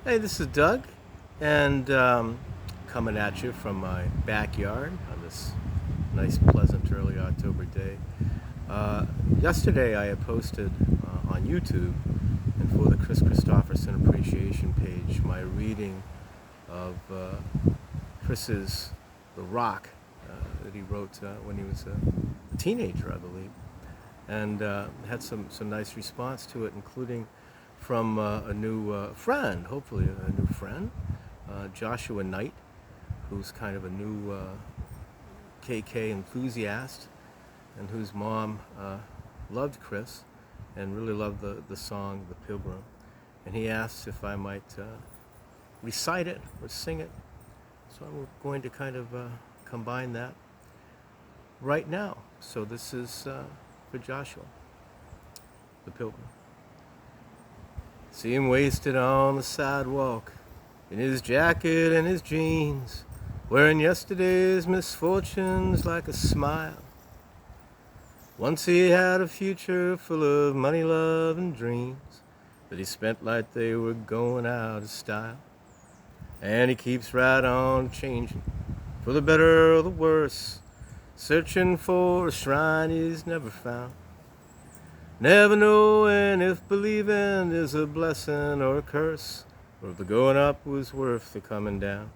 Hey, this is Doug, and coming at you from my backyard on this nice, pleasant early October day. Uh, Yesterday, I had posted on YouTube and for the Kristofferson appreciation page my reading of Chris's The Rock that he wrote when he was a teenager, I believe, and had some nice response to it, including from a new friend, hopefully a new friend, Joshua Knight, who's kind of a new KK enthusiast, and whose mom loved Kris and really loved the song The Pilgrim. And he asked if I might recite it or sing it. So I'm going to kind of combine that right now. So this is for Joshua, The Pilgrim. See him wasted on the sidewalk, in his jacket and his jeans, wearing yesterday's misfortunes like a smile. Once he had a future full of money, love, and dreams that he spent like they were going out of style. And he keeps right on changing, for the better or the worse, searching for a shrine he's never found. Never knowing if believing is a blessing or a curse, or if the going up was worth the coming down.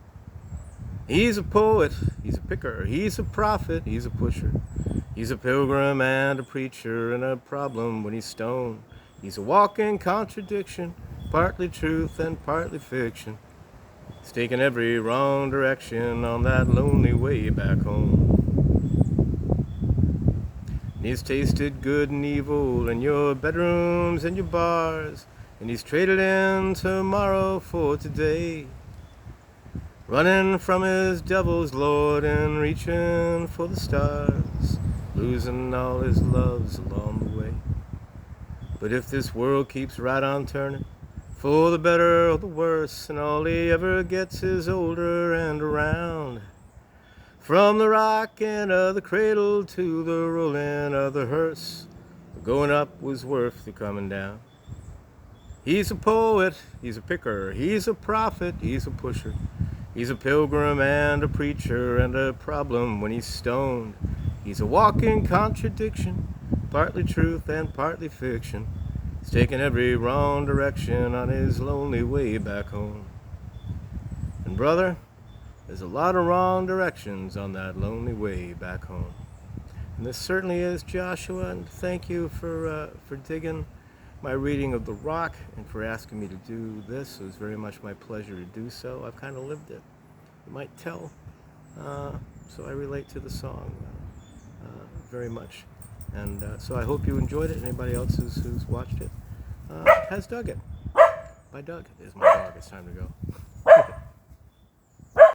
He's a poet, he's a picker, he's a prophet, he's a pusher. He's a pilgrim and a preacher, and a problem when he's stoned. He's a walking contradiction, partly truth and partly fiction. He's taken every wrong direction on that lonely way back home. He's tasted good and evil in your bedrooms and your bars, and he's traded in tomorrow for today. Running from his devil's lord and reaching for the stars, losing all his loves along the way. But if this world keeps right on turning, for the better or the worse, and all he ever gets is older and around, from the rocking of the cradle to the rolling of the hearse, the going up was worth the coming down. He's a poet, he's a picker, he's a prophet, he's a pusher. He's a pilgrim and a preacher, and a problem when he's stoned. He's a walking contradiction, partly truth and partly fiction. He's taken every wrong direction on his lonely way back home. And brother, there's a lot of wrong directions on that lonely way back home. And this certainly is Joshua, and thank you for digging my reading of The Rock and for asking me to do this. It was very much my pleasure to do so. I've kind of lived it, you might tell. So I relate to the song very much. And so I hope you enjoyed it. Anybody else who's watched it has dug it. Bye, Doug. There's my dog. It's time to go.